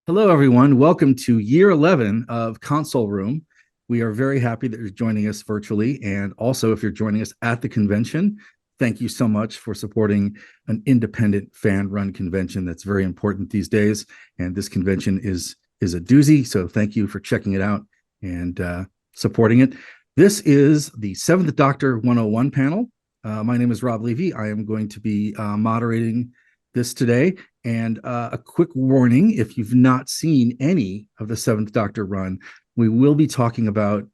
Hello, everyone. Welcome to year 11 of Console Room. We are very happy that you're joining us virtually. And also, if you're joining us at the convention, thank you so much for supporting an independent fan run convention that's very important these days. And this convention is a doozy. So thank you for checking it out and supporting it. This is the Seventh Doctor 101 panel. My name is Rob Levy. I am going to be moderating this today. And a quick warning, if you've not seen any of the Seventh Doctor run, we will be talking about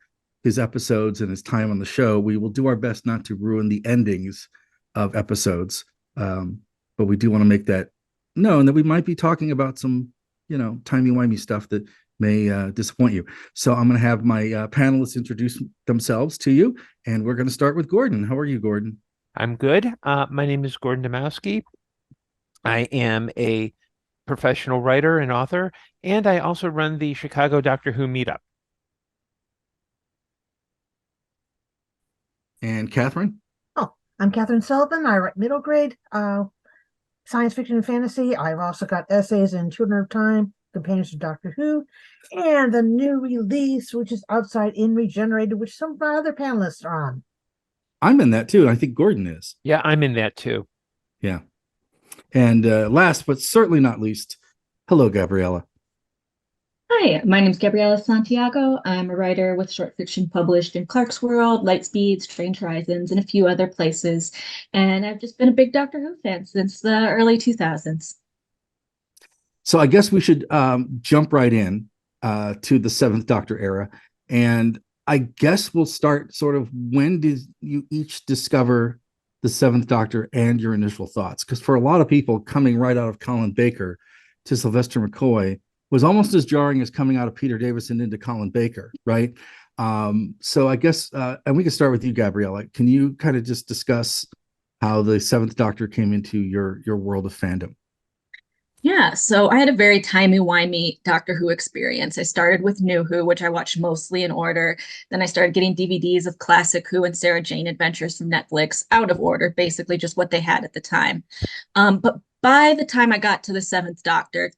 his episodes and his time on the show. We will do our best not to ruin the endings of episodes. But we do want to make that known that we might be talking about some, timey-wimey stuff that may disappoint you. So I'm going to have my panelists introduce themselves to you. And we're going to start with Gordon. How are you, Gordon? I'm good. My name is Gordon Dymowski. I am a professional writer and author, and I also run the Chicago Doctor Who meetup. And Kathryn? Oh, I'm Kathryn Sullivan. I write middle grade science fiction and fantasy. I've also got essays in Children of Time, Companions to Doctor Who, and the new release, which is Outside In Regenerated, which some of my other panelists are on. I'm in that too. And I think Gordon is. Yeah, I'm in that too. Yeah. And last but certainly not least, hello, Gabriela. Hi, my name is Gabriela Santiago. I'm a writer with short fiction published in Clark's World, Lightspeed, Strange Horizons, and a few other places. And I've just been a big Doctor Who fan since the early 2000s. So I guess we should jump right in to the Seventh Doctor era. And I guess we'll start sort of, when did you each discover the Seventh Doctor and your initial thoughts? Because for a lot of people, coming right out of Colin Baker to Sylvester McCoy was almost as jarring as coming out of Peter Davison into Colin Baker, right? So I guess, and we can start with you, Gabriela. Can you kind of just discuss how the Seventh Doctor came into your world of fandom? Yeah, so I had a very timey-wimey Doctor Who experience. I started with New Who, which I watched mostly in order. Then I started getting DVDs of Classic Who and Sarah Jane Adventures from Netflix out of order, basically just what they had at the time. But by the time I got to the Seventh Doctor,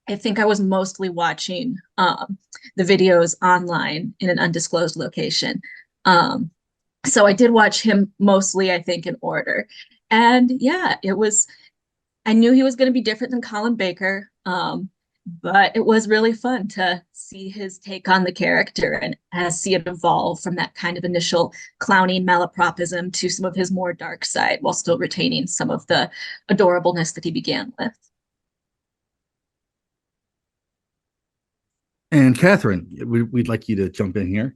I think I was mostly watching the videos online in an undisclosed location. So I did watch him mostly, I think, in order. And yeah, I knew he was going to be different than Colin Baker, but it was really fun to see his take on the character and see it evolve from that kind of initial clowning malapropism to some of his more dark side while still retaining some of the adorableness that he began with. And Kathryn, we'd like you to jump in here.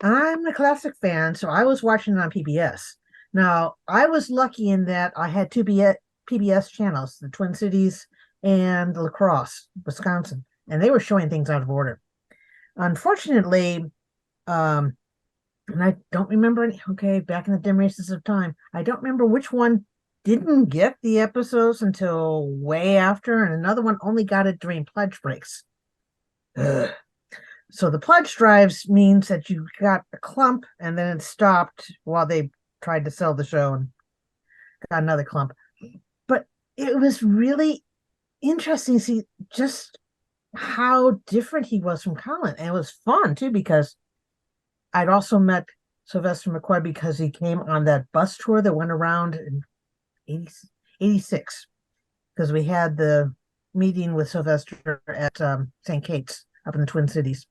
I'm a classic fan, so I was watching it on PBS. Now, I was lucky in that I had two PBS channels, the Twin Cities and La Crosse, Wisconsin, and they were showing things out of order. Unfortunately, and I don't remember back in the dim races of time, I don't remember which one didn't get the episodes until way after, and another one only got it during pledge breaks. Ugh. So the pledge drives means that you got a clump and then it stopped while they tried to sell the show and got another clump. But it was really interesting to see just how different he was from Colin. And it was fun too, because I'd also met Sylvester McCoy because he came on that bus tour that went around in 86, because we had the meeting with Sylvester at St. Kate's up in the Twin Cities.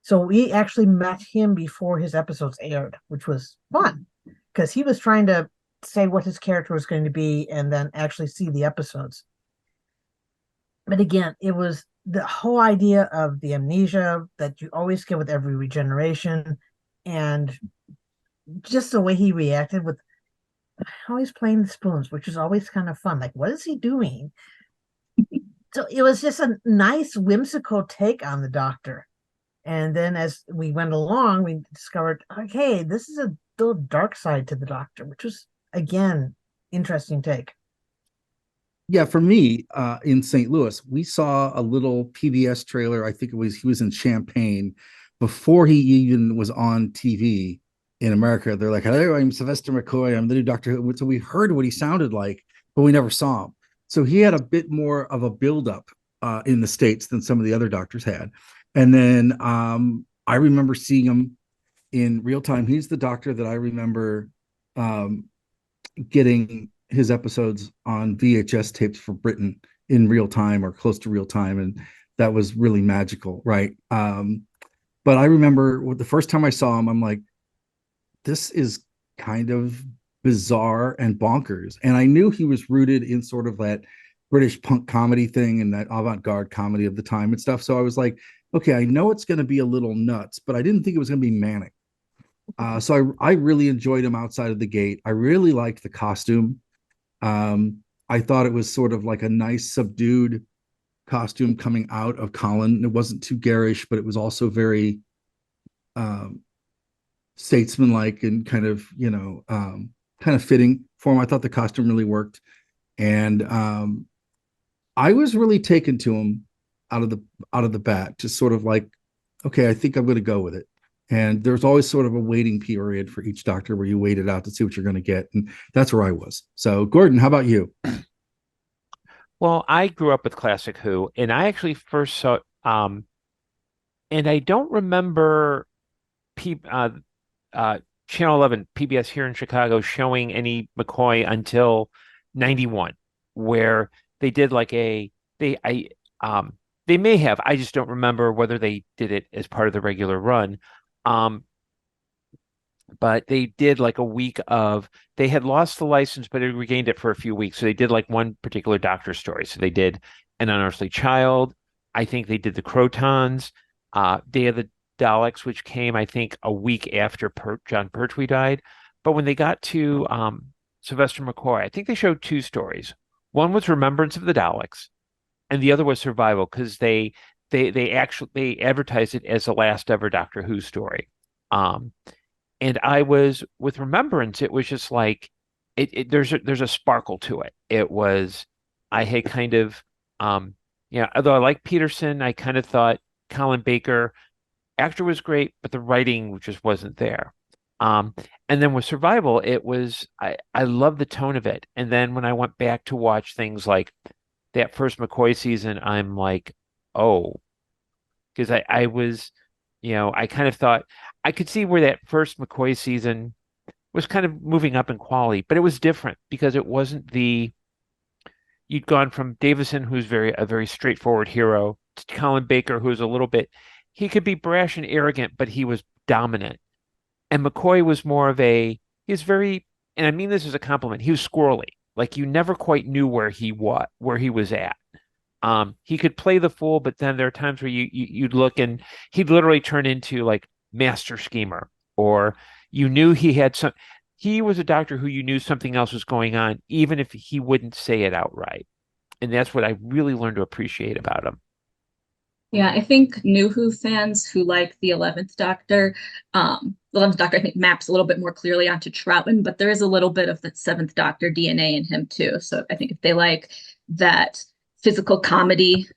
So we actually met him before his episodes aired, which was fun because he was trying to say what his character was going to be and then actually see the episodes. But again, it was the whole idea of the amnesia that you always get with every regeneration, and just the way he reacted with always playing the spoons, which is always kind of fun. Like, what is he doing? So it was just a nice, whimsical take on the Doctor. And then as we went along, we discovered, okay, this is a little dark side to the Doctor, which was, again, interesting take. Yeah, for me, in St. Louis, we saw a little PBS trailer. I think he was in Champaign before he even was on TV in America. They're like, "Hello, I'm Sylvester McCoy. I'm the new Doctor Who." So we heard what he sounded like, but we never saw him. So he had a bit more of a buildup in the States than some of the other doctors had. And then I remember seeing him in real time. He's the doctor that I remember getting his episodes on VHS tapes for Britain in real time or close to real time. And that was really magical, right? But I remember the first time I saw him, I'm like, this is kind of bizarre and bonkers. And I knew he was rooted in sort of that British punk comedy thing and that avant-garde comedy of the time and stuff. So I was like, okay, I know it's going to be a little nuts, but I didn't think it was going to be manic. So I really enjoyed him outside of the gate. I really liked the costume. I thought it was sort of like a nice subdued costume coming out of Colin. It wasn't too garish, but it was also very statesmanlike and kind of, kind of fitting for him. I thought the costume really worked. And I was really taken to him out of the bat, just sort of like, okay, I think I'm going to go with it. And there's always sort of a waiting period for each doctor where you wait it out to see what you're going to get. And that's where I was. So Gordon, how about you? Well, I grew up with Classic Who, and I actually first saw, and I don't remember Channel 11 PBS here in Chicago showing any McCoy until 91, where they did like they may have, I just don't remember whether they did it as part of the regular run. But they did like a week of, they had lost the license, but they regained it for a few weeks. So they did like one particular doctor story. So they did An Unearthly Child. I think they did the Crotons, Day of the Daleks, which came, I think, a week after John Pertwee died. But when they got to Sylvester McCoy, I think they showed two stories. One was Remembrance of the Daleks, and the other was Survival, because they advertised it as the last ever Doctor Who story. And I was with Remembrance, it was just like there's a sparkle to it. It was, I had kind of although I like Peterson, I kind of thought Colin Baker, actor was great, but the writing just wasn't there. And then with Survival, it was, I love the tone of it. And then when I went back to watch things like that first McCoy season, I'm like, oh, because I was, I kind of thought I could see where that first McCoy season was kind of moving up in quality, but it was different because it wasn't you'd gone from Davison, who's a very straightforward hero, to Colin Baker, who's a little bit, he could be brash and arrogant, but he was dominant. And McCoy was more of he's very, and I mean this as a compliment, he was squirrely. Like you never quite knew where he was at. He could play the fool, but then there are times where you'd look and he'd literally turn into like master schemer, or you knew he was a doctor who you knew something else was going on, even if he wouldn't say it outright. And that's what I really learned to appreciate about him. Yeah, I think New Who fans who like the 11th Doctor, I think maps a little bit more clearly onto Troughton, but there is a little bit of the 7th Doctor DNA in him too. So I think if they like that physical comedy,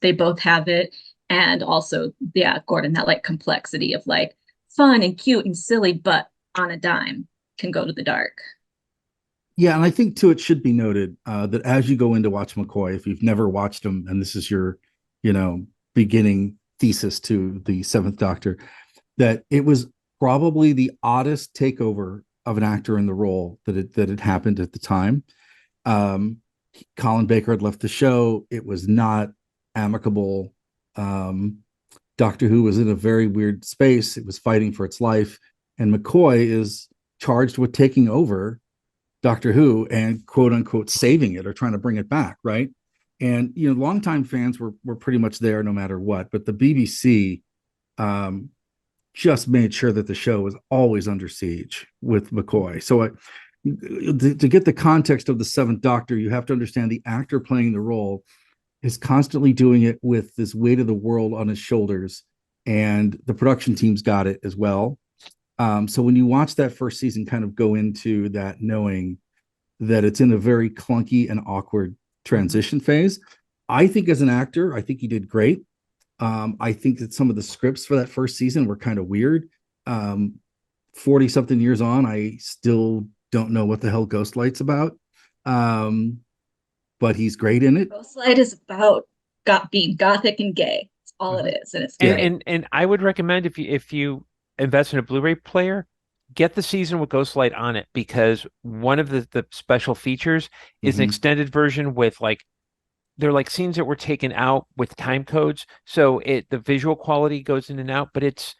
they both have it. And also, yeah, Gordon, that like complexity of like fun and cute and silly, but on a dime can go to the dark. Yeah, and I think too, it should be noted that as you go in to watch McCoy, if you've never watched him and this is your, beginning thesis to the 7th Doctor, that it was probably the oddest takeover of an actor in the role that had happened at the time. Colin Baker had left the show. It was not amicable. Doctor Who was in a very weird space. It was fighting for its life. And McCoy is charged with taking over Doctor Who and quote unquote saving it or trying to bring it back, right? And longtime fans were pretty much there no matter what. But the BBC just made sure that the show was always under siege with McCoy. So to get the context of the 7th Doctor, you have to understand the actor playing the role is constantly doing it with this weight of the world on his shoulders, and the production team's got it as well. So when you watch that first season kind of go into that knowing that it's in a very clunky and awkward transition phase, I think as an actor, I think he did great. I think that some of the scripts for that first season were kind of weird. 40 something years on, I still don't know what the hell Ghostlight's about. But he's great in it. Ghostlight is about being gothic and gay. It's all it is, and it's And, great. and I would recommend if you invest in a Blu-ray player, get the season with Ghostlight on it, because one of the special features is an extended version with they're like scenes that were taken out with time codes, so the visual quality goes in and out. But it's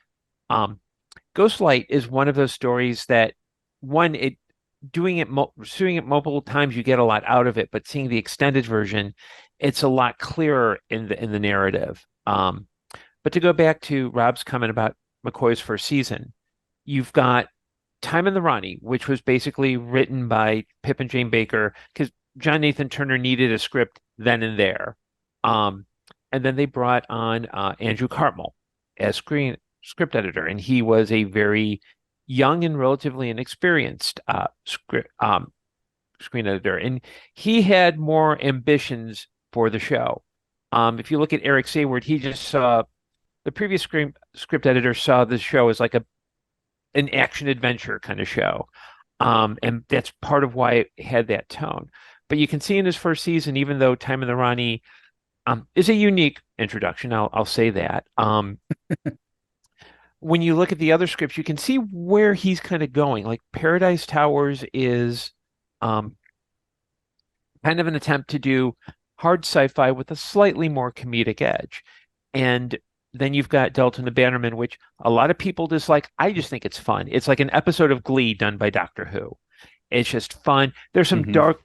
Ghostlight is one of those stories that doing it multiple times, you get a lot out of it, but seeing the extended version, it's a lot clearer in the narrative. But to go back to Rob's comment about McCoy's first season, you've got Time and the Ronnie, which was basically written by Pip and Jane Baker because John Nathan Turner needed a script then and there. And then they brought on Andrew Cartmel as script editor, and he was a very young and relatively inexperienced screen editor, and he had more ambitions for the show. If you look at Eric Sayward, he just saw the previous script editor saw the show as like an action adventure kind of show, and that's part of why it had that tone. But you can see in his first season, even though Time and the Ronnie is a unique introduction, I'll say that. When you look at the other scripts, you can see where he's kind of going. Like Paradise Towers is kind of an attempt to do hard sci-fi with a slightly more comedic edge. And then you've got Delta and the Bannermen, which a lot of people dislike. I just think it's fun. It's like an episode of Glee done by Doctor Who. It's just fun. There's some dark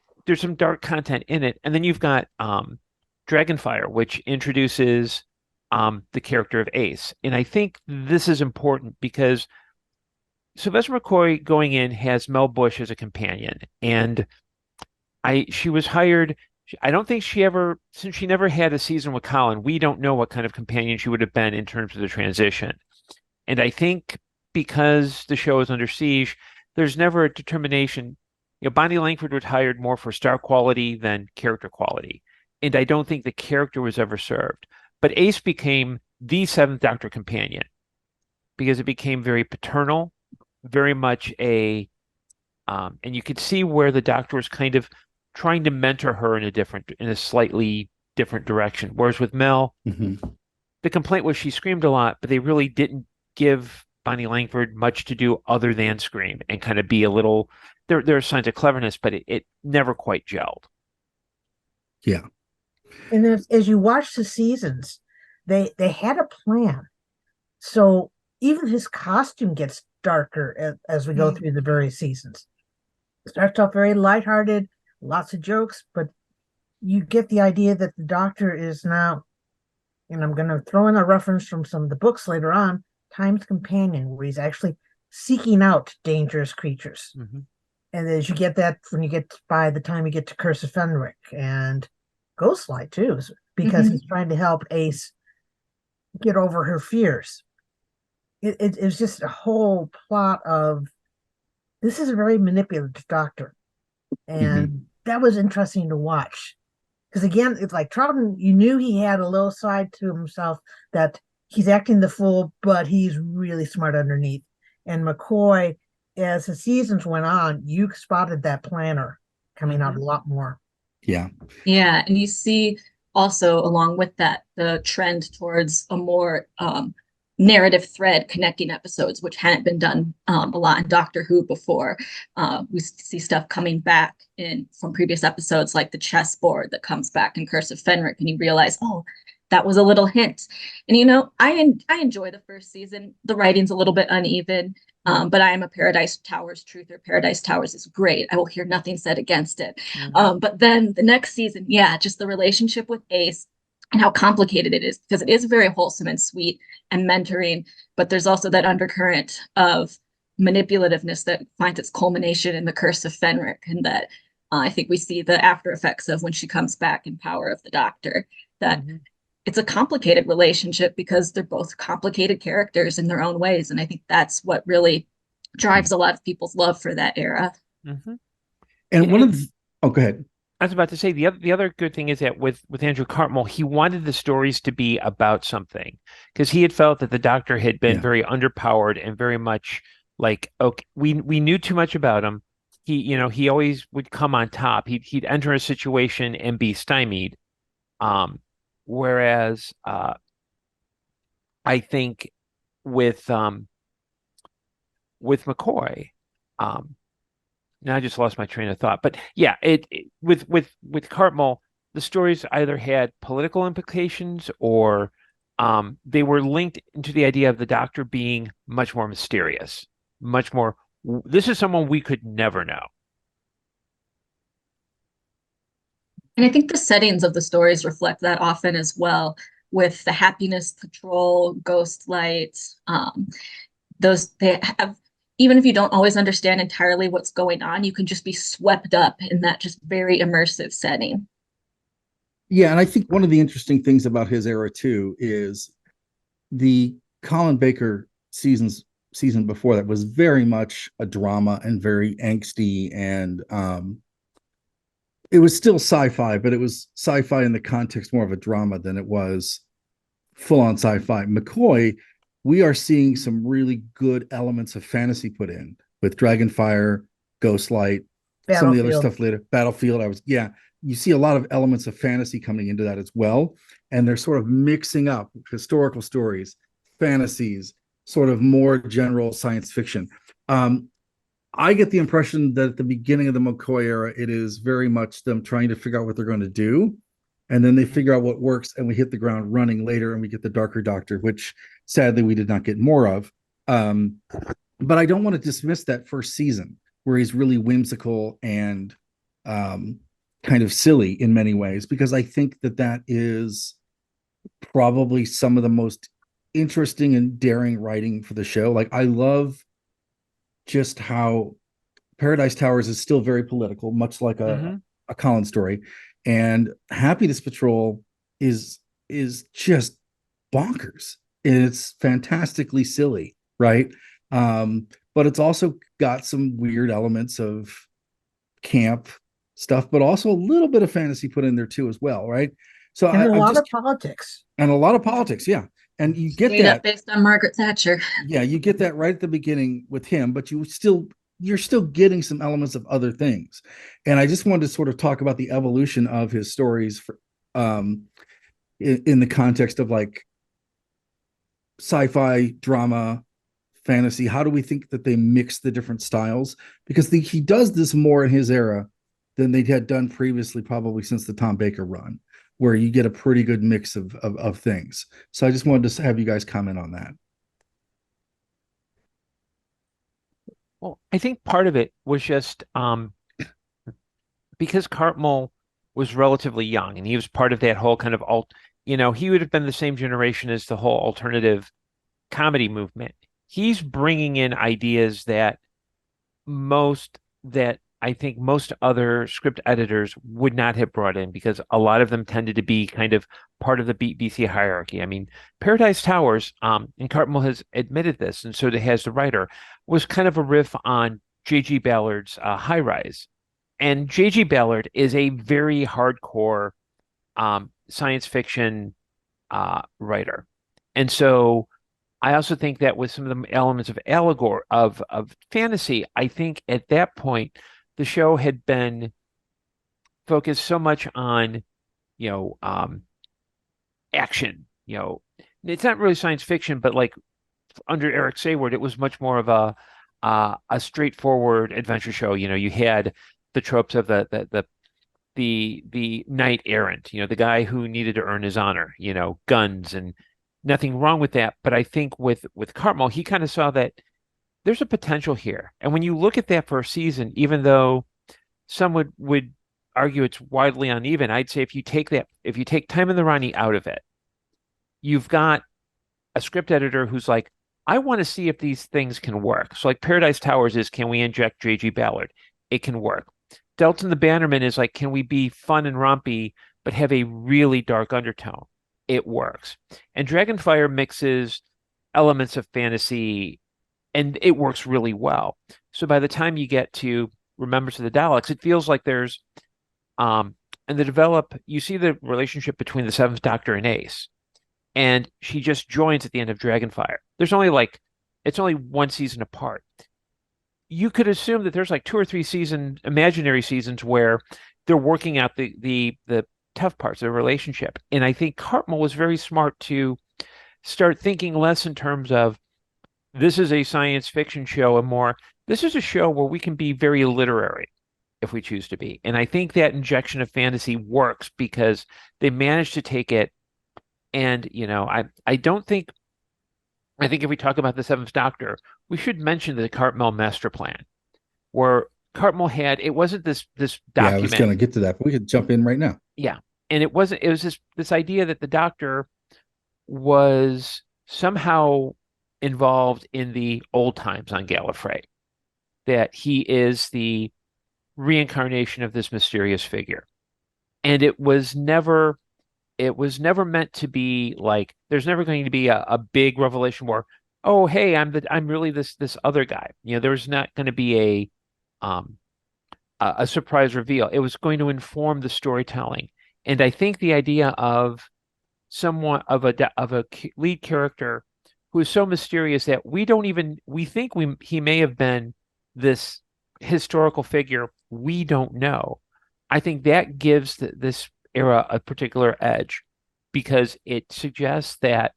content in it. And then you've got Dragonfire, which introduces the character of Ace. And I think this is important because Sylvester McCoy going in has Mel Bush as a companion. And she was hired. I don't think since she never had a season with Colin, we don't know what kind of companion she would have been in terms of the transition. And I think because the show is under siege, there's never a determination. Bonnie Langford was hired more for star quality than character quality. And I don't think the character was ever served. But Ace became the Seventh Doctor companion because it became very paternal, very much and you could see where the Doctor was kind of trying to mentor her in a slightly different direction. Whereas with Mel, the complaint was she screamed a lot, but they really didn't give Bonnie Langford much to do other than scream and kind of be a little. There are signs of cleverness, but it never quite gelled. Yeah. And as you watch the seasons, they had a plan. So even his costume gets darker as we go through the various seasons. It starts off very lighthearted, lots of jokes, but you get the idea that the Doctor is now, and I'm going to throw in a reference from some of the books later on, Time's companion, where he's actually seeking out dangerous creatures. And as you get that when you get by the time you get to Curse of Fenric and Ghostlight too, because he's trying to help Ace get over her fears. It was just a whole plot of this is a very manipulative Doctor. And that was interesting to watch. Because again, it's like Troughton, you knew he had a little side to himself that he's acting the fool, but he's really smart underneath. And McCoy, as the seasons went on, you spotted that planner coming out a lot more. Yeah. Yeah. And you see also along with that, the trend towards a more narrative thread connecting episodes, which hadn't been done a lot in Doctor Who before. We see stuff coming back from previous episodes, like the chessboard that comes back in Curse of Fenric, and you realize, oh, that was a little hint. And I enjoy the first season. The writing's a little bit uneven, but I am a Paradise Towers truther. Paradise Towers is great. I will hear nothing said against it. But then the next season, just the relationship with Ace and how complicated it is, because it is very wholesome and sweet and mentoring, but there's also that undercurrent of manipulativeness that finds its culmination in the Curse of Fenric, and that I think we see the after effects of when she comes back in Power of the Doctor, that it's a complicated relationship because they're both complicated characters in their own ways. And I think that's what really drives a lot of people's love for that era. And one of the, go ahead. I was about to say the other good thing is that with Andrew Cartmel, he wanted the stories to be about something, because he had felt that the Doctor had been very underpowered and very much like, okay, we knew too much about him. He always would come on top. He'd enter a situation and be stymied. Whereas I think with McCoy, now I just lost my train of thought. But yeah, with Cartmel, the stories either had political implications or they were linked into the idea of the Doctor being much more mysterious, much more. This is someone we could never know. And I think the settings of the stories reflect that often as well, with the Happiness Patrol, Ghost Light. Those they have, even if you don't always understand entirely what's going on, you can just be swept up in that just very immersive setting. Yeah, and I think one of the interesting things about his era too is the Colin Baker season before that was very much a drama and very angsty, and it was still sci-fi, but it was sci-fi in the context more of a drama than it was full-on sci-fi. McCoy, we are seeing some really good elements of fantasy put in with Dragonfire, Ghostlight, some of the other stuff later. Battlefield, you see a lot of elements of fantasy coming into that as well. And they're sort of mixing up historical stories, fantasies, sort of more general science fiction. I get the impression that at the beginning of the McCoy era, it is very much them trying to figure out what they're going to do. And then they figure out what works, and we hit the ground running later, and we get the Darker Doctor, which sadly we did not get more of. But I don't want to dismiss that first season where he's really whimsical and kind of silly in many ways, because I think that is probably some of the most interesting and daring writing for the show. Like, I love just how Paradise Towers is still very political, much like a Colin story, and Happiness Patrol is just bonkers. It's fantastically silly, right? But it's also got some weird elements of camp stuff, but also a little bit of fantasy put in there too as well, right? So and a lot of politics. And a lot of politics, yeah. And you get that based on Margaret Thatcher. Yeah, you get that right at the beginning with him, but you're still getting some elements of other things. And I just wanted to sort of talk about the evolution of his stories for, in the context of like sci-fi, drama, fantasy. How do we think that they mix the different styles? Because he does this more in his era than they had done previously, probably since the Tom Baker run, where you get a pretty good mix of things. So I just wanted to have you guys comment on that. Well, I think part of it was just because Cartmel was relatively young, and he was part of that whole kind of he would have been the same generation as the whole alternative comedy movement. He's bringing in ideas that I think most other script editors would not have brought in, because a lot of them tended to be kind of part of the BBC hierarchy. I mean, Paradise Towers, and Cartmel has admitted this, and so has the writer, was kind of a riff on J.G. Ballard's High Rise. And J.G. Ballard is a very hardcore science fiction writer. And so I also think that with some of the elements of allegory, of fantasy, I think at that point, the show had been focused so much on, action. It's not really science fiction, but like under Eric Sayward, it was much more of a straightforward adventure show. You had the tropes of the knight errant, the guy who needed to earn his honor, guns, and nothing wrong with that. But I think with Cartmel, he kind of saw that there's a potential here. And when you look at that first season, even though some would argue it's widely uneven, I'd say if you take Time in the Rani out of it, you've got a script editor who's like, I want to see if these things can work. So like Paradise Towers is, can we inject J.G. Ballard? It can work. Delton the Bannerman is like, can we be fun and rompy, but have a really dark undertone? It works. And Dragonfire mixes elements of fantasy, and it works really well. So by the time you get to Remembrance of the Daleks, it feels like there's, you see the relationship between the Seventh Doctor and Ace, and she just joins at the end of Dragonfire. It's only one season apart. You could assume that there's like 2 or 3 imaginary seasons where they're working out the tough parts of the relationship. And I think Cartmel was very smart to start thinking less in terms of this is a science fiction show and more, this is a show where we can be very literary if we choose to be. And I think that injection of fantasy works because they managed to take it. And, I don't think, I think if we talk about the Seventh Doctor, we should mention the Cartmel master plan, where Cartmel had, it wasn't this Yeah, I was going to document. get to that, but we could jump in right now. Yeah. And it was this idea that the Doctor was somehow involved in the old times on Gallifrey, that he is the reincarnation of this mysterious figure. And it was never meant to be like, there's never going to be a big revelation where, oh, hey, I'm really this other guy. There's not going to be a surprise reveal. It was going to inform the storytelling. And I think the idea of someone of a lead character who is so mysterious that we think he may have been this historical figure we don't know. I think that gives this era a particular edge because it suggests that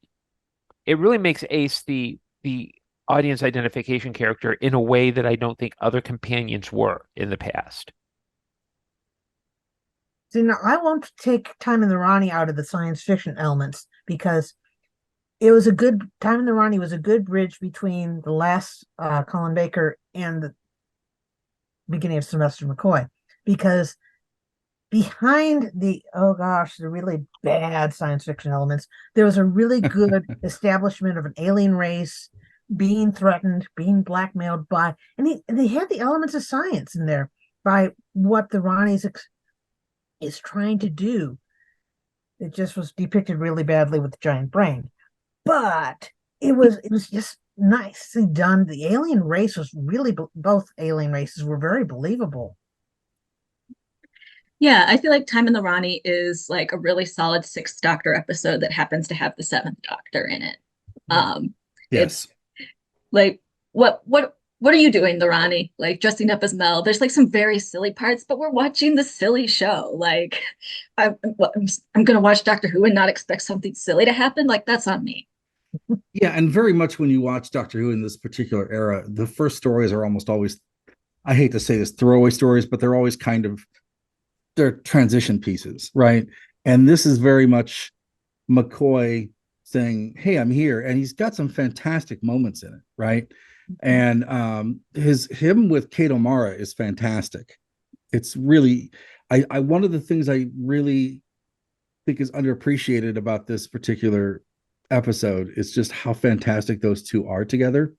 it really makes Ace the audience identification character in a way that I don't think other companions were in the past. See, now I won't take Time in the Ronnie out of the science fiction elements because it was a good Time in the Ronnie was a good bridge between the last Colin Baker and the beginning of Sylvester McCoy, because behind the really bad science fiction elements, there was a really good establishment of an alien race being threatened, being blackmailed by, and they had the elements of science in there by what the Ronnies is trying to do. It just was depicted really badly with the giant brain, but it was just nicely done. The alien race was really, both alien races were very believable. Yeah, I feel like Time in the Ronnie is like a really solid Sixth Doctor episode that happens to have the Seventh Doctor in it. Yes. It's like, what are you doing, the Ronnie? Like dressing up as Mel. There's like some very silly parts, but we're watching the silly show. Like, I'm gonna watch Doctor Who and not expect something silly to happen. Like, that's on me. Yeah, and very much when you watch Doctor Who in this particular era, the first stories are almost always, I hate to say this, throwaway stories, but they're always they're transition pieces, right? And this is very much McCoy saying, hey, I'm here. And he's got some fantastic moments in it, right? And him with Kate O'Mara is fantastic. It's really, I one of the things I really think is underappreciated about this particular episode is just how fantastic those two are together.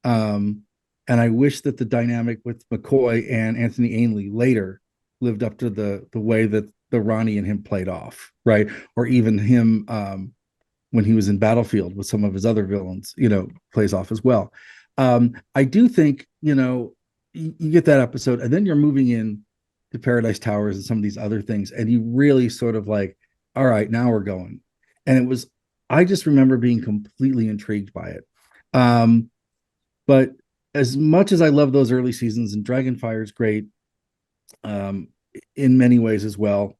And I wish that the dynamic with McCoy and Anthony Ainley later lived up to the way that the Ronnie and him played off, right? Or even him when he was in Battlefield with some of his other villains, plays off as well. I do think, you get that episode and then you're moving in to Paradise Towers and some of these other things, and you really sort of like, all right, now we're going. And I just remember being completely intrigued by it. But as much as I love those early seasons, and Dragonfire is great, in many ways as well.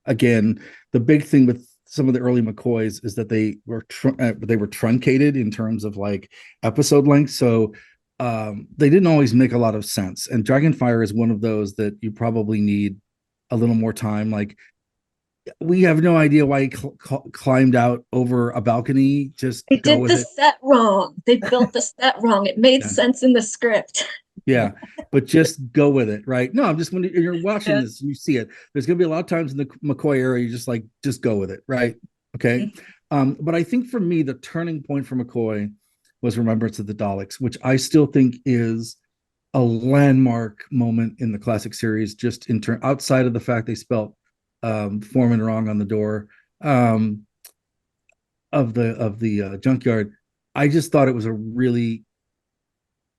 Again, the big thing with some of the early McCoys is that they were truncated in terms of like episode length, so they didn't always make a lot of sense. And Dragonfire is one of those that you probably need a little more time. Like, we have no idea why he climbed out over a balcony. Just they did the set wrong. They built the set wrong. It made sense in the script. Yeah, but just go with it, right? No, I'm just, when you're watching this, you see it. There's going to be a lot of times in the McCoy era, you just go with it, right? Okay. But I think for me, the turning point for McCoy was Remembrance of the Daleks, which I still think is a landmark moment in the classic series, just outside of the fact they spelt Foreman wrong on the door of the junkyard. I just thought it was a really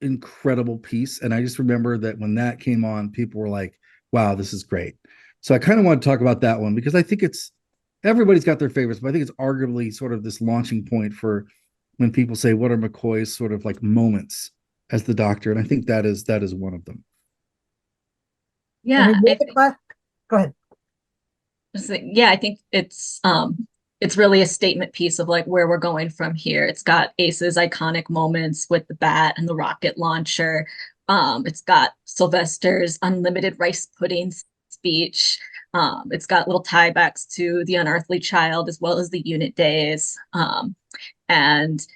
incredible piece, and I just remember that when that came on, people were like, wow, this is great. So I kind of want to talk about that one because I think everybody's got their favorites, but I think it's arguably sort of this launching point for when people say, what are McCoy's sort of like moments as the Doctor? And I think that is one of them. Yeah. Go ahead. So, yeah, I think it's really a statement piece of like where we're going from here. It's got Ace's iconic moments with the bat and the rocket launcher. It's got Sylvester's unlimited rice pudding speech. It's got little tiebacks to the Unearthly Child as well as the unit days. And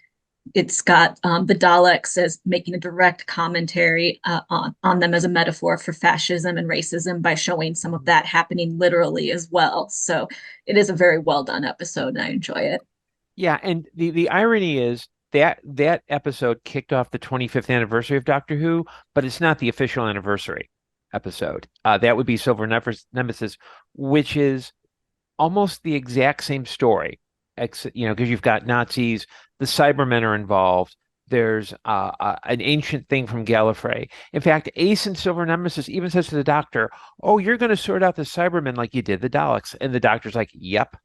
it's got the Daleks as making a direct commentary on them as a metaphor for fascism and racism by showing some of that happening literally as well. So it is a very well done episode, and I enjoy it. Yeah, and the irony is that that episode kicked off the 25th anniversary of Doctor Who, but it's not the official anniversary episode. That would be Silver Nemesis, which is almost the exact same story, because you've got Nazis, the Cybermen are involved. There's an ancient thing from Gallifrey. In fact, Ace and Silver Nemesis even says to the Doctor, "Oh, you're going to sort out the Cybermen like you did the Daleks," and the Doctor's like, "Yep."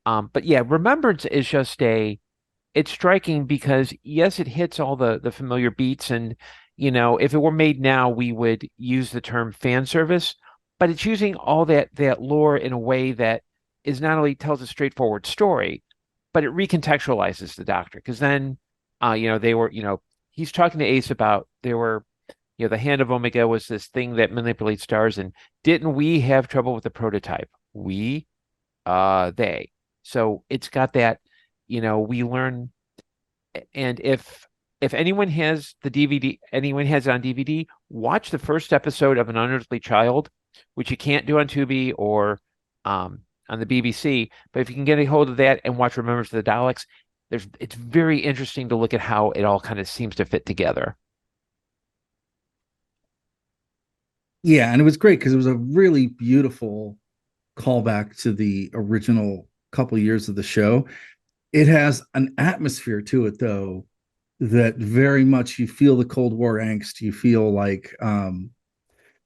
But yeah, Remembrance is just it's striking because yes, it hits all the familiar beats, and if it were made now, we would use the term fan service, but it's using all that lore in a way that is not only tells a straightforward story, but it recontextualizes the Doctor. Because then, they were, he's talking to Ace about there were, the Hand of Omega was this thing that manipulates stars, and didn't we have trouble with the prototype? They. So it's got that, we learn, and if anyone has the DVD, anyone has it on DVD, watch the first episode of An Unearthly Child, which you can't do on Tubi or on the BBC. But if you can get a hold of that and watch Remembrance of the Daleks, it's very interesting to look at how it all kind of seems to fit together. Yeah, and it was great because it was a really beautiful callback to the original couple years of the show. It has an atmosphere to it, though, that very much you feel the Cold War angst. You feel like,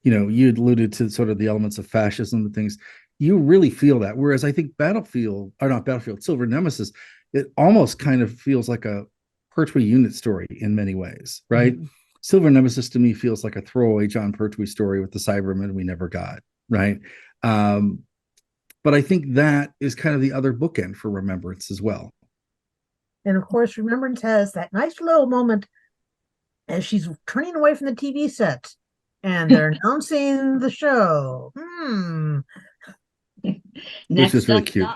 you had alluded to sort of the elements of fascism and things. You really feel that. Whereas I think Silver Nemesis, it almost kind of feels like a Pertwee unit story in many ways, right? Mm-hmm. Silver Nemesis to me feels like a throwaway John Pertwee story with the Cybermen we never got, right? But I think that is kind of the other bookend for Remembrance as well. And of course, Remembrance has that nice little moment as she's turning away from the TV set and they're announcing the show. Which is really cute.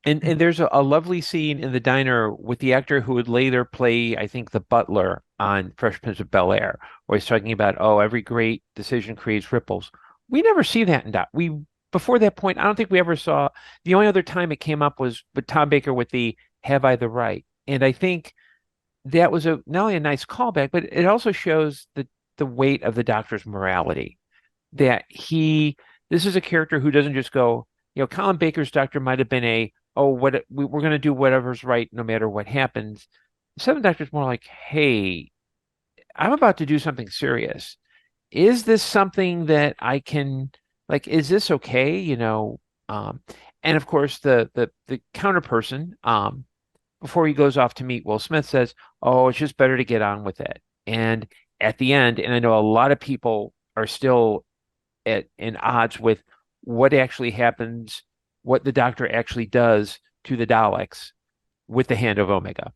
And there's a lovely scene in the diner with the actor who would later play, I think, the butler on Fresh Prince of Bel-Air, where he's talking about, every great decision creates ripples. We never see that before that point, I don't think we ever saw. The only other time it came up was with Tom Baker with the "Have I the Right?" And I think that was not only a nice callback, but it also shows the weight of the Doctor's morality. That this is a character who doesn't just go, Colin Baker's Doctor might have been we're going to do whatever's right no matter what happens. The Seventh Doctor's more like, hey, I'm about to do something serious. Is this something that I can, is this okay? And of course the counter person, before he goes off to meet Will Smith, says, "Oh, it's just better to get on with it." And at the end, and I know a lot of people are still in odds with what actually happens, what the Doctor actually does to the Daleks with the Hand of Omega.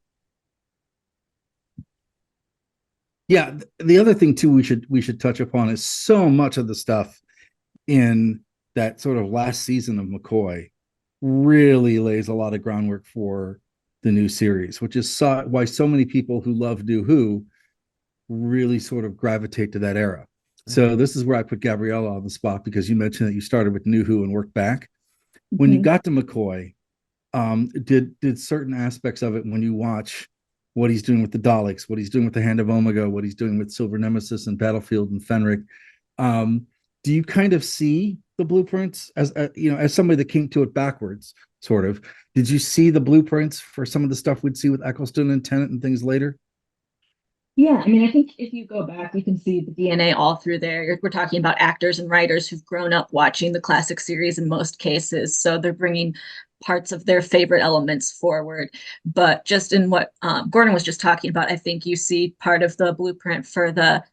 Yeah, the other thing too we should touch upon is so much of the stuff in that sort of last season of McCoy really lays a lot of groundwork for the new series, which is why so many people who love New Who really sort of gravitate to that era. Mm-hmm. So this is where I put Gabriela on the spot, because you mentioned that you started with New Who and worked back. Mm-hmm. When you got to McCoy, did certain aspects of it, when you watch what he's doing with the Daleks, what he's doing with the Hand of Omega, what he's doing with Silver Nemesis and Battlefield and Fenric, do you kind of see the blueprints as somebody that came to it backwards, sort of? Did you see the blueprints for some of the stuff we'd see with Eccleston and Tennant and things later? Yeah, I mean, I think if you go back, we can see the DNA all through there. We're talking about actors and writers who've grown up watching the classic series in most cases, so they're bringing parts of their favorite elements forward. But just in what Gordon was just talking about, I think you see part of the blueprint for the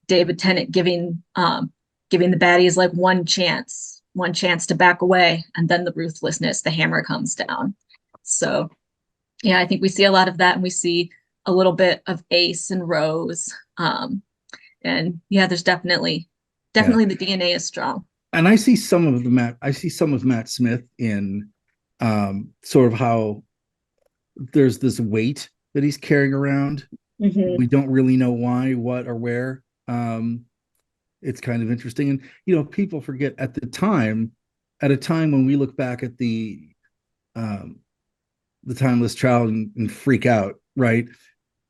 David Tennant giving the baddies like one chance one chance to back away, and then the ruthlessness, the hammer comes down. So yeah, I think we see a lot of that, and we see a little bit of Ace and Rose. And yeah, there's definitely the DNA is strong. And I see some of Matt Smith in sort of how there's this weight that he's carrying around. We don't really know why, what, or where. It's kind of interesting. And, you know, people forget at a time when we look back at the Timeless Child and freak out, right?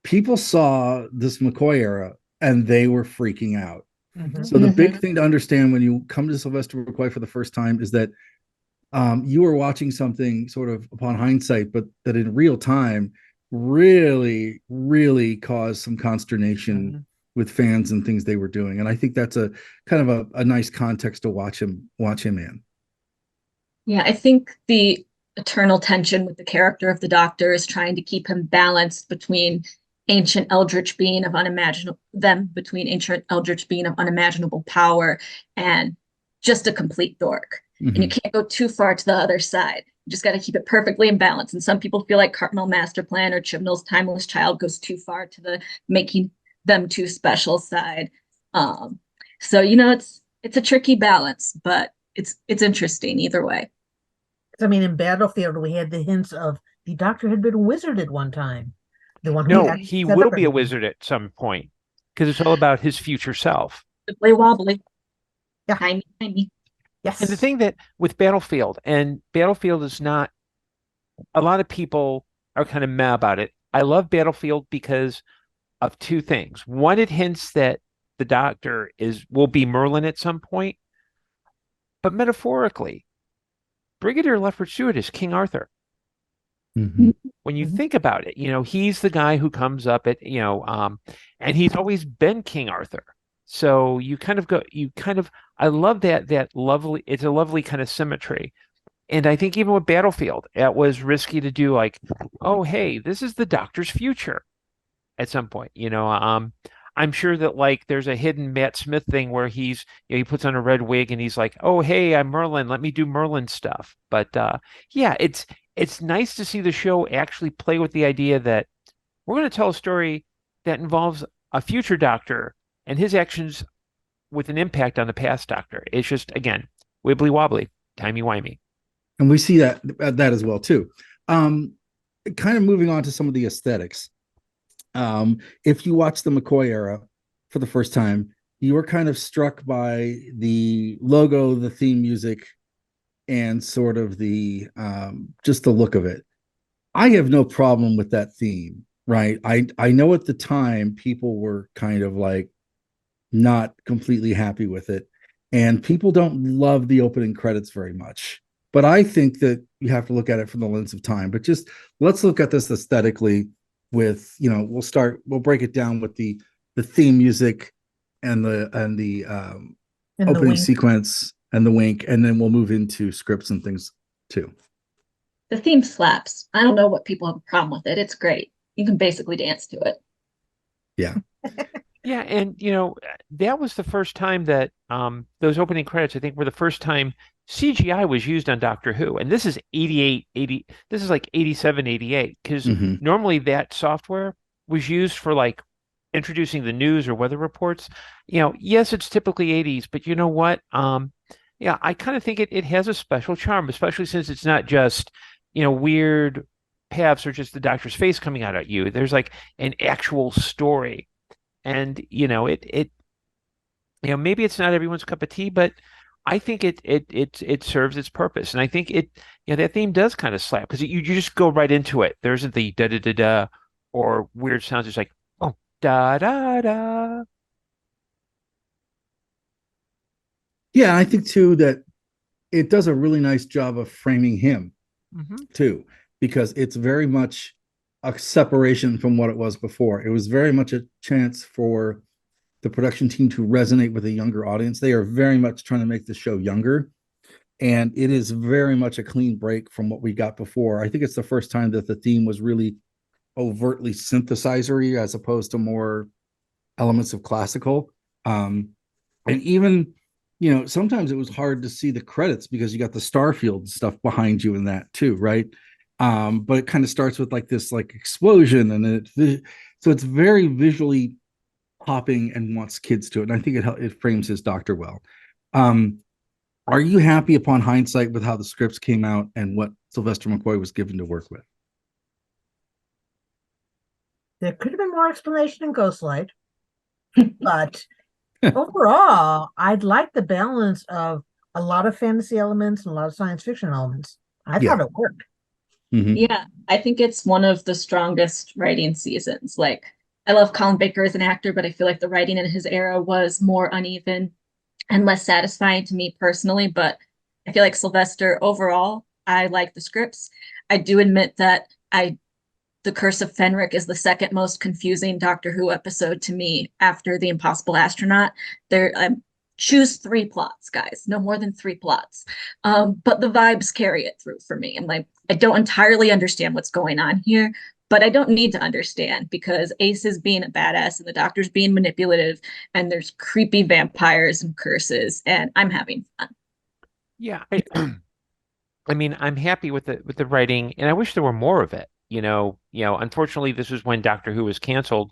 People saw this McCoy era and they were freaking out. So the big thing to understand when you come to Sylvester McCoy for the first time is that you are watching something sort of upon hindsight, but that in real time really, really caused some consternation with fans and things they were doing. And I think that's a kind of a nice context to watch him in. Yeah, I think the eternal tension with the character of the Doctor is trying to keep him balanced between ancient eldritch being of unimaginable power and just a complete dork. And you can't go too far to the other side. You just got to keep it perfectly in balance. And some people feel like Cartmel Master Plan or Chibnall's Timeless Child goes too far to the making them too special side. So you know, it's a tricky balance, but it's interesting either way. I mean, in Battlefield, we had the hints of the Doctor had been a wizard at one time. The one No, he will be a wizard at some point because it's all about his future self. Play wobbly. Yeah. Tiny. Yes. And the thing that with Battlefield is not, a lot of people are kind of mad about it. I love Battlefield because of two things. One, it hints that the Doctor will be Merlin at some point, but metaphorically, Brigadier Lefford Stewart is King Arthur. When you think about it, you know, he's the guy who comes up at, you know, and he's always been King Arthur. So I love that lovely, it's a lovely kind of symmetry. And I think even with Battlefield, it was risky to do like, oh, hey, this is the Doctor's future at some point, you know. I'm sure that like there's a hidden Matt Smith thing where he puts on a red wig and he's like, oh, hey, I'm Merlin. Let me do Merlin stuff. But yeah, it's nice to see the show actually play with the idea that we're going to tell a story that involves a future Doctor and his actions with an impact on the past Doctor. It's just, again, wibbly wobbly, timey-wimey. And we see that as well, too. Kind of moving on to some of the aesthetics. If you watch the McCoy era for the first time, you were kind of struck by the logo, the theme music, and sort of the just the look of it. I have no problem with that theme, right? I know at the time people were kind of like not completely happy with it, and people don't love the opening credits very much. But I think that you have to look at it from the lens of time. But just let's look at this aesthetically with, you know, we'll break it down with the theme music and the opening sequence and the wink, and then we'll move into scripts and things too. The theme slaps. I don't know what people have a problem with it. It's great. You can basically dance to it. Yeah. Yeah, and you know, that was the first time that those opening credits, I think, were the first time CGI was used on Doctor Who. And this is 88, this is like 87, 88, because normally that software was used for like introducing the news or weather reports. You know, yes, it's typically 80s, but you know what? Yeah, I kind of think it has a special charm, especially since it's not just, you know, weird paths or just the Doctor's face coming out at you. There's like an actual story. And, you know, you know, maybe it's not everyone's cup of tea, but I think it serves its purpose. And I think you know, that theme does kind of slap because you just go right into it. There isn't the da da da da or weird sounds. It's like, oh, da da da. Yeah, I think too that it does a really nice job of framing him too, because it's very much a separation from what it was before. It was very much a chance for the production team to resonate with a younger audience. They are very much trying to make the show younger, and it is very much a clean break from what we got before. I think it's the first time that the theme was really overtly synthesizer-y as opposed to more elements of classical. And even sometimes it was hard to see the credits because you got the Starfield stuff behind you in that too, right? But it kind of starts with like this like explosion, and so it's very visually popping and wants kids to it. And I think it frames his doctor well. Um, are you happy upon hindsight with how the scripts came out and what Sylvester McCoy was given to work with? There could have been more explanation in Ghostlight, but overall, I'd like the balance of a lot of fantasy elements and a lot of science fiction elements. I thought it worked. Mm-hmm. Yeah, I think it's one of the strongest writing seasons. Like, I love Colin Baker as an actor, but I feel like the writing in his era was more uneven and less satisfying to me personally. But I feel like Sylvester, overall, I like the scripts. I do admit that The Curse of Fenric is the second most confusing Doctor Who episode to me after The Impossible Astronaut. Choose 3 plots, guys, no more than 3 plots. But the vibes carry it through for me. I'm like, I don't entirely understand what's going on here, but I don't need to understand because Ace is being a badass and the Doctor's being manipulative and there's creepy vampires and curses and I'm having fun. Yeah, I mean, I'm happy with the writing, and I wish there were more of it. Unfortunately, this was when Doctor Who was canceled.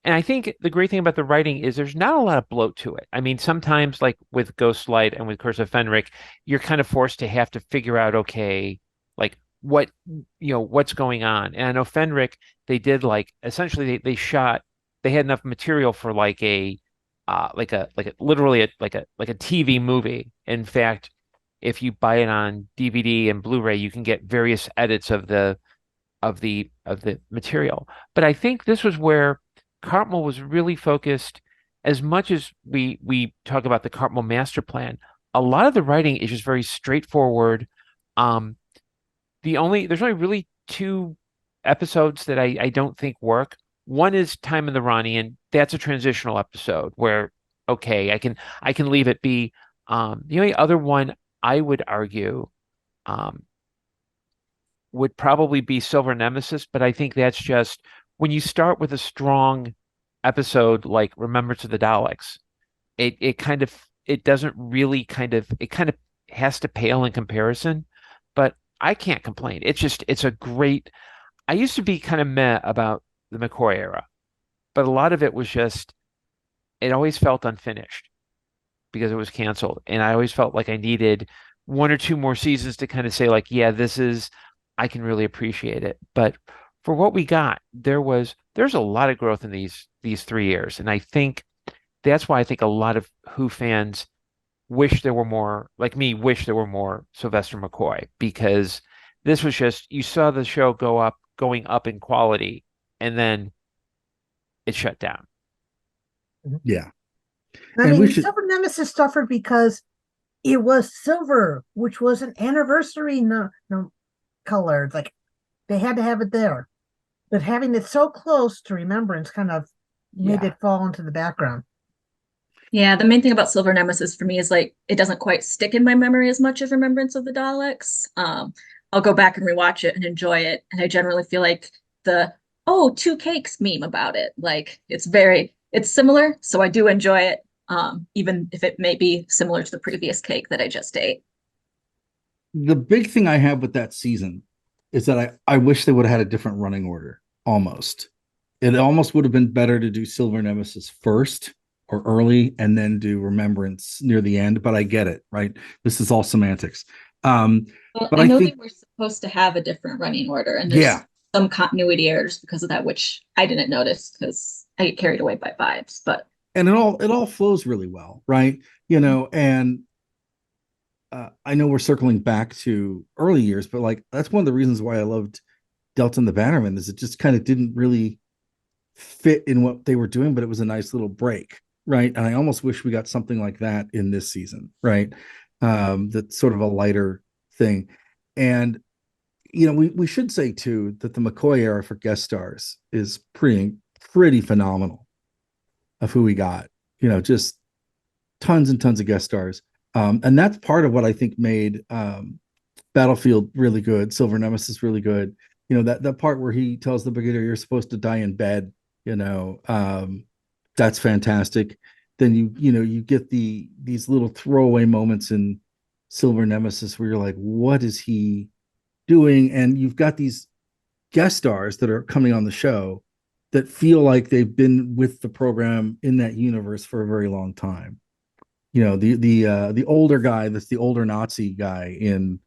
And I think the great thing about the writing is there's not a lot of bloat to it. I mean, sometimes like with Ghostlight and with Curse of Fenric, you're kind of forced to have to figure out, okay, like what's going on. And I know Fenric, they did like essentially they had enough material for like a literally like a TV movie. In fact, if you buy it on DVD and Blu-ray, you can get various edits of the material. But I think this was where Cartmel was really focused. As much as we talk about the Cartmel master plan, a lot of the writing is just very straightforward. There's only really 2 episodes that I don't think work. One is Time in the Ronnie, and that's a transitional episode where okay, I can leave it be. The only other one I would argue would probably be Silver Nemesis, but I think that's just when you start with a strong episode like Remembrance of the Daleks, it doesn't really it kind of has to pale in comparison, but I can't complain. It's a great. I used to be kind of meh about the McCoy era, but a lot of it was just it always felt unfinished because it was canceled, and I always felt like I needed 1 or 2 more seasons to kind of say like, yeah, I can really appreciate it. But for what we got, there's a lot of growth in these 3 years, and I think that's why I think a lot of Who fans wish there were more, like me, wish there were more Sylvester McCoy, because this was just you saw the show going up in quality, and then it shut down. Yeah. I mean, Silver Nemesis suffered because it was silver, which was an anniversary color. Like they had to have it there. But having it so close to Remembrance kind of made it fall into the background. Yeah, the main thing about Silver Nemesis for me is like it doesn't quite stick in my memory as much as Remembrance of the Daleks. I'll go back and rewatch it and enjoy it. And I generally feel like the 2 cakes meme about it. Like it's similar, so I do enjoy it. Even if it may be similar to the previous cake that I just ate. The big thing I have with that season is that I wish they would have had a different running order. Almost. It almost would have been better to do Silver Nemesis first or early and then do Remembrance near the end, but I get it, right? This is all semantics. Well, but I know think they were supposed to have a different running order, and there's some continuity errors because of that, which I didn't notice because I get carried away by vibes. But and it all flows really well, right? And I know we're circling back to early years, but like that's one of the reasons why I loved Delta and the Bannerman is it just kind of didn't really fit in what they were doing, but it was a nice little break, right? And I almost wish we got something like that in this season, right? That's sort of a lighter thing. And we should say too that the McCoy era for guest stars is pretty phenomenal of who we got. Just tons and tons of guest stars. And that's part of what I think made Battlefield really good, Silver Nemesis really good. That part where he tells the Brigadier you're supposed to die in bed, that's fantastic. then you get these little throwaway moments in Silver Nemesis where you're like, what is he doing? And you've got these guest stars that are coming on the show that feel like they've been with the program in that universe for a very long time. The older guy, that's the older Nazi guy in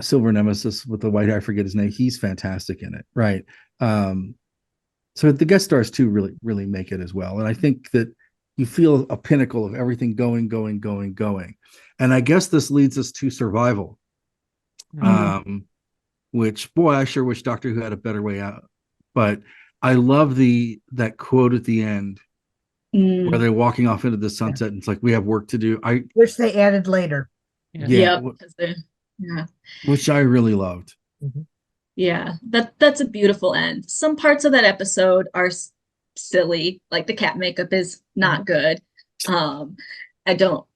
Silver Nemesis with the white hair, I forget his name. He's fantastic in it, right? So the guest stars too really make it as well. And I think that you feel a pinnacle of everything going. And I guess this leads us to Survival. Which, boy, I sure wish Doctor Who had a better way out. But I love that quote at the end where they're walking off into the sunset and it's like, we have work to do. Which they added later. Yeah. Which I really loved. Mm-hmm. Yeah, that's a beautiful end. Some parts of that episode are silly, like the cat makeup is not good. I don't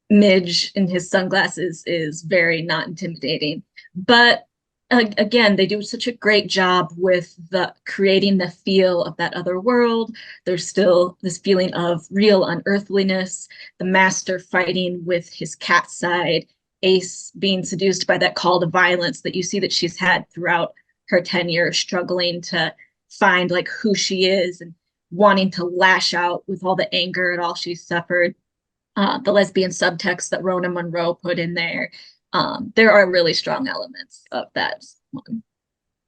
Midge in his sunglasses is very not intimidating. But again, they do such a great job with creating the feel of that other world. There's still this feeling of real unearthliness, the master fighting with his cat side, Ace being seduced by that call to violence that you see that she's had throughout her tenure, struggling to find like who she is and wanting to lash out with all the anger at all she's suffered. The lesbian subtext that Rona Munro put in there. There are really strong elements of that one.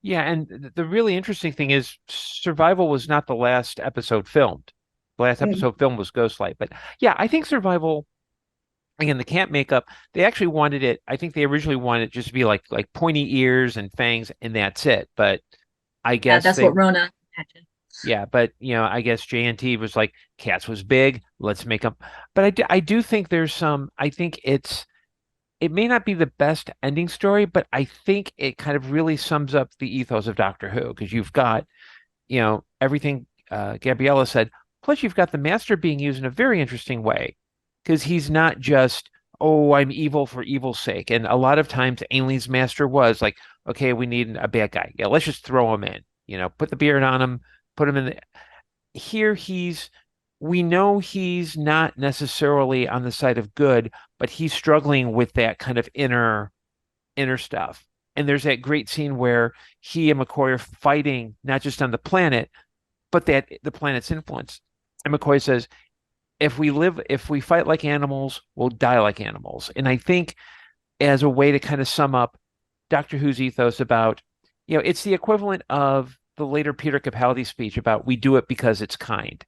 Yeah, and the really interesting thing is Survival was not the last episode filmed. The last episode filmed was Ghostlight. But yeah, I think Survival, again, the cat makeup, they actually wanted it. I think they originally wanted it just to be like pointy ears and fangs, and that's it. But I guess that's what Rona imagined. Yeah, but I guess JNT was like, Cats was big, let's make them. But I do think there's I think it may not be the best ending story, but I think it kind of really sums up the ethos of Doctor Who, because you've got, everything Gabriela said, plus you've got the Master being used in a very interesting way, because he's not just, oh, I'm evil for evil's sake. And a lot of times Ainley's Master was like, okay, we need a bad guy. Yeah, let's just throw him in, put the beard on him, put him in. Here we know he's not necessarily on the side of good, but he's struggling with that kind of inner stuff. And there's that great scene where he and McCoy are fighting not just on the planet, but that the planet's influence. And McCoy says, if we fight like animals, we'll die like animals. And I think as a way to kind of sum up Doctor Who's ethos about, it's the equivalent of the later Peter Capaldi speech about we do it because it's kind,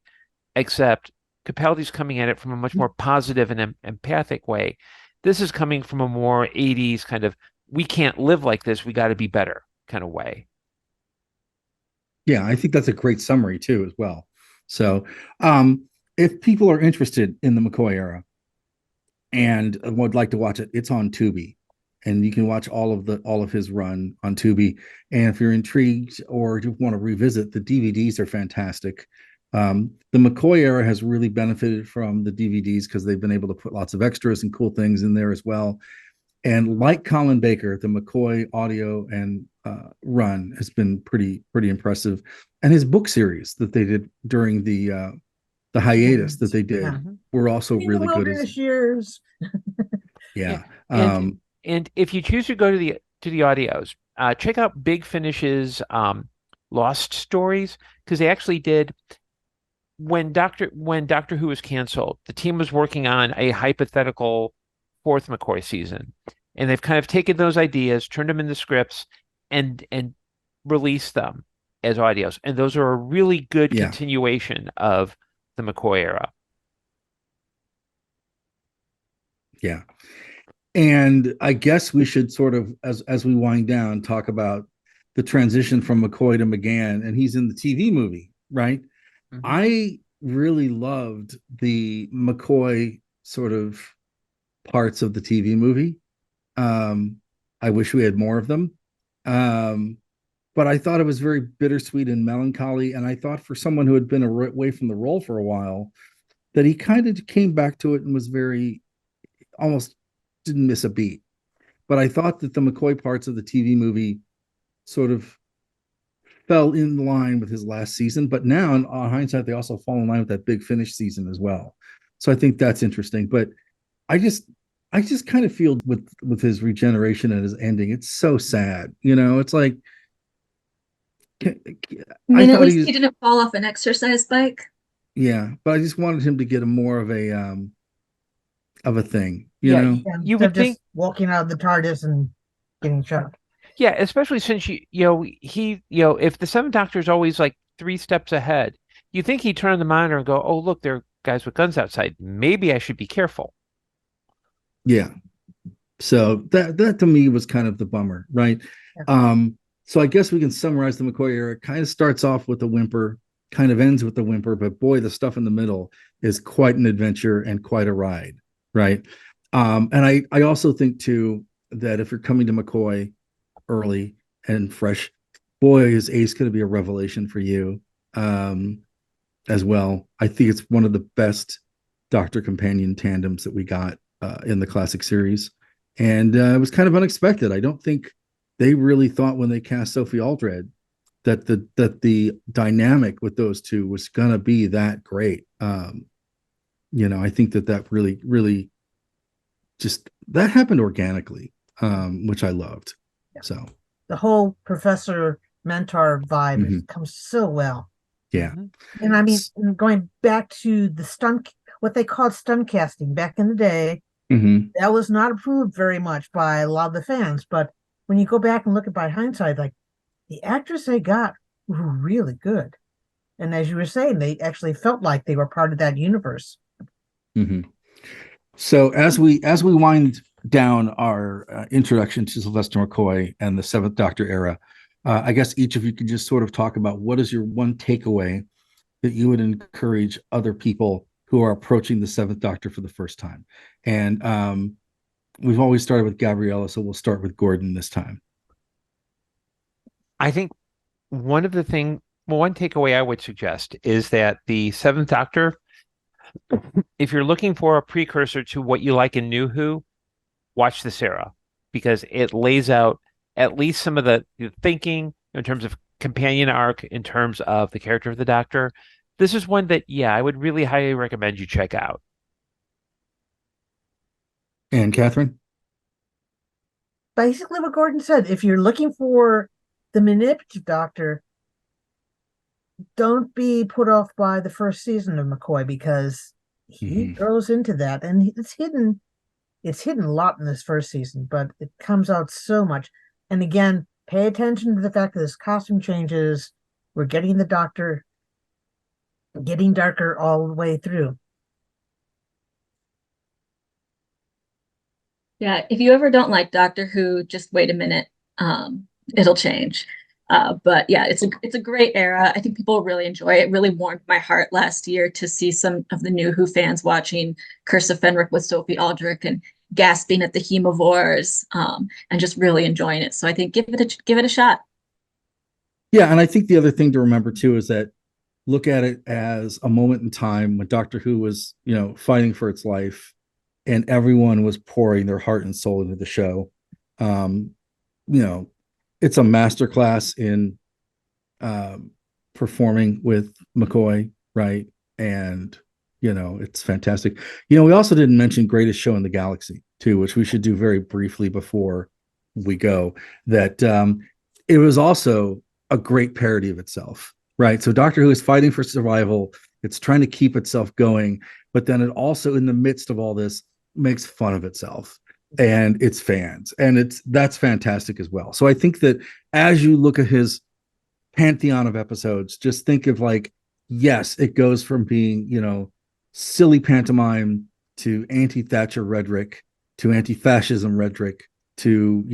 except Capaldi's coming at it from a much more positive and empathic way. This is coming from a more 80s kind of, we can't live like this, we got to be better kind of way. Yeah, I think that's a great summary too as well. So if people are interested in the McCoy era and would like to watch it, it's on Tubi. And you can watch all of his run on Tubi. And if you're intrigued or you want to revisit, the DVDs are fantastic. The McCoy era has really benefited from the DVDs because they've been able to put lots of extras and cool things in there as well. And like Colin Baker, the McCoy audio and run has been pretty impressive. And his book series that they did during the hiatus that they did were also really good. Years. Yeah. And if you choose to go to the audios, check out Big Finish's Lost Stories, because they actually did when Doctor Who was canceled, the team was working on a hypothetical fourth McCoy season, and they've kind of taken those ideas, turned them into scripts, and released them as audios, and those are a really good continuation of the McCoy era. Yeah. And I guess we should sort of, as we wind down, talk about the transition from McCoy to McGann, and he's in the TV movie, right? Mm-hmm. I really loved the McCoy sort of parts of the TV movie. I wish we had more of them. But I thought it was very bittersweet and melancholy. And I thought for someone who had been away from the role for a while, that he kind of came back to it and was almost didn't miss a beat. But I thought that the McCoy parts of the TV movie sort of fell in line with his last season. But now, in hindsight, they also fall in line with that Big Finish season as well. So I think that's interesting. But I just kind of feel with his regeneration and his ending, it's so sad. It's like I I mean, at thought least he didn't fall off an exercise bike. yeah, but I just wanted him to get a more of a thing, Yeah, you instead would of just think, walking out of the TARDIS and getting shot. yeah, especially since if the Seventh Doctor is always like 3 steps ahead, you think he'd turn on the monitor and go, "Oh, look, there are guys with guns outside. Maybe I should be careful." Yeah. So that to me was kind of the bummer, right? Yeah. So I guess we can summarize the McCoy era. It kind of starts off with a whimper, kind of ends with a whimper, but boy, the stuff in the middle is quite an adventure and quite a ride, right? And I also think too that if you're coming to McCoy early and fresh, boy, is Ace going to be a revelation for you as well. I think it's one of the best Doctor companion tandems that we got in the classic series, and it was kind of unexpected. I don't think they really thought when they cast Sophie Aldred that the dynamic with those two was gonna be that great. I think that really just that happened organically, which I loved. Yeah. So The whole professor mentor vibe comes so well. yeah. And I mean, going back to the what they called stunt casting back in the day, that was not approved very much by a lot of the fans. But when you go back and look at by hindsight, like the actors they got were really good. And as you were saying, they actually felt like they were part of that universe. So as we wind down our introduction to Sylvester McCoy and the Seventh Doctor era, I guess each of you could just sort of talk about what is your one takeaway that you would encourage other people who are approaching the Seventh Doctor for the first time. And we've always started with Gabriela, so we'll start with Gordon this time. I think one takeaway I would suggest is that the Seventh Doctor, if you're looking for a precursor to what you like in New Who, watch this era, because it lays out at least some of the thinking in terms of companion arc, in terms of the character of the Doctor. This is one that, I would really highly recommend you check out. And Kathryn? Basically what Gordon said, if you're looking for the manipulative Doctor, don't be put off by the first season of McCoy, because he goes into that, and it's hidden a lot in this first season, but it comes out so much. And again, pay attention to the fact that this costume changes. We're getting the Doctor getting darker all the way through. Yeah, if you ever don't like Doctor Who, just wait a minute. It'll change. But yeah, it's a great era. I think people really enjoy it. It really warmed my heart last year to see some of the New Who fans watching Curse of Fenric with Sophie Aldrich and gasping at the hemivores, and just really enjoying it. So I think give it a shot. Yeah, and I think the other thing to remember too is that look at it as a moment in time when Doctor Who was, fighting for its life, and everyone was pouring their heart and soul into the show. It's a masterclass in performing with McCoy, right? And it's fantastic. We also didn't mention Greatest Show in the Galaxy too, which we should do very briefly before we go. That it was also a great parody of itself, right? So Doctor Who is fighting for survival. It's trying to keep itself going, but then it also, in the midst of all this, makes fun of itself and its fans, and that's fantastic as well. So I think that as you look at his pantheon of episodes, just think of yes, it goes from being silly pantomime to anti-Thatcher rhetoric to anti-fascism rhetoric to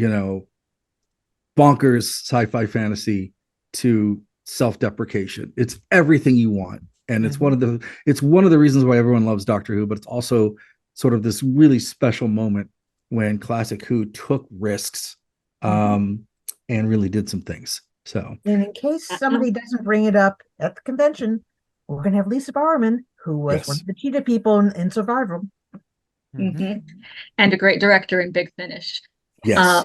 bonkers sci-fi fantasy to self-deprecation. It's everything you want, and it's one of the reasons why everyone loves Doctor Who. But it's also sort of this really special moment when classic Who took risks and really did some things. So, and in case somebody doesn't bring it up at the convention, we're going to have Lisa Bowerman, who was one of the cheetah people in Survival. And a great director in Big Finish. Yes.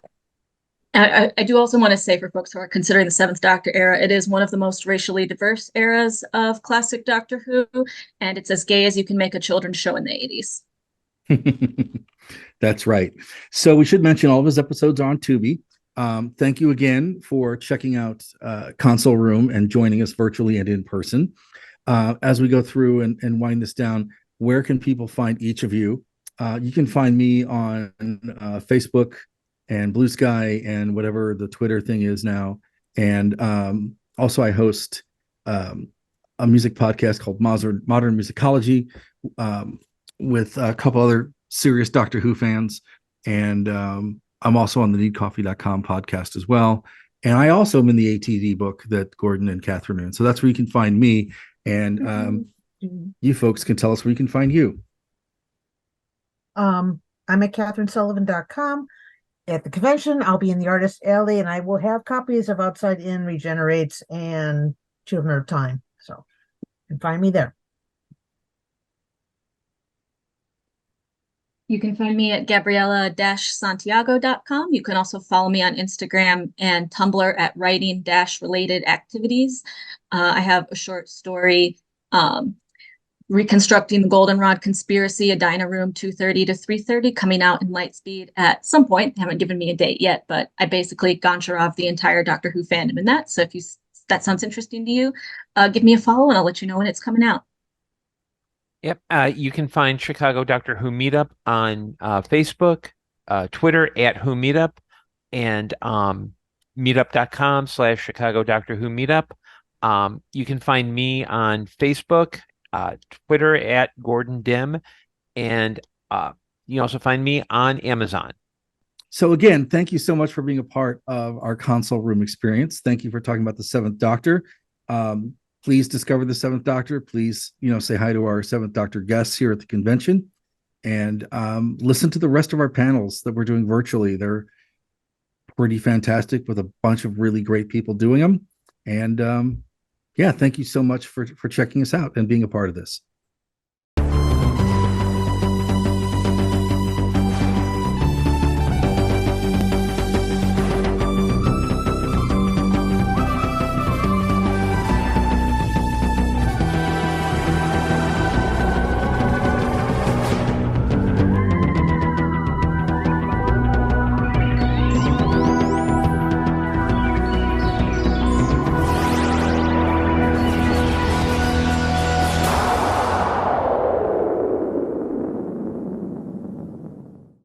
I do also want to say for folks who are considering the Seventh Doctor era, it is one of the most racially diverse eras of classic Doctor Who, and it's as gay as you can make a children's show in the 80s. That's right. So we should mention all of his episodes are on Tubi. Thank you again for checking out Console Room and joining us virtually and in person. As we go through and wind this down, where can people find each of you? You can find me on Facebook and Blue Sky and whatever the Twitter thing is now. And also I host a music podcast called Modern Musicology with a couple other serious Doctor Who fans. And I'm also on the needcoffee.com podcast as well. And I also am in the ATV book that Gordon and Kathryn are in. So that's where you can find me. And you folks can tell us where you can find you. I'm at KathrynSullivan.com. At the convention, I'll be in the Artist Alley, and I will have copies of Outside In, Regenerates, and Children of Time. So you can find me there. You can find me at Gabriela-Santiago.com. You can also follow me on Instagram and Tumblr at writing-related activities. I have a short story, Reconstructing the Goldenrod Conspiracy, a Dinah Room 2:30 to 3:30, coming out in Lightspeed at some point. They haven't given me a date yet, but I basically Goncharov the entire Doctor Who fandom in that. So if that sounds interesting to you, give me a follow and I'll let you know when it's coming out. Yep. You can find Chicago Doctor Who Meetup on Facebook, Twitter at Who Meetup, and meetup.com/Chicago Doctor Who Meetup. You can find me on Facebook, Twitter at Gordon Dim, and you can also find me on Amazon. So again, thank you so much for being a part of our Console Room experience. Thank you for talking about the Seventh Doctor. Please discover the Seventh Doctor. Please, say hi to our Seventh Doctor guests here at the convention, and listen to the rest of our panels that we're doing virtually. They're pretty fantastic with a bunch of really great people doing them. And yeah, thank you so much for checking us out and being a part of this.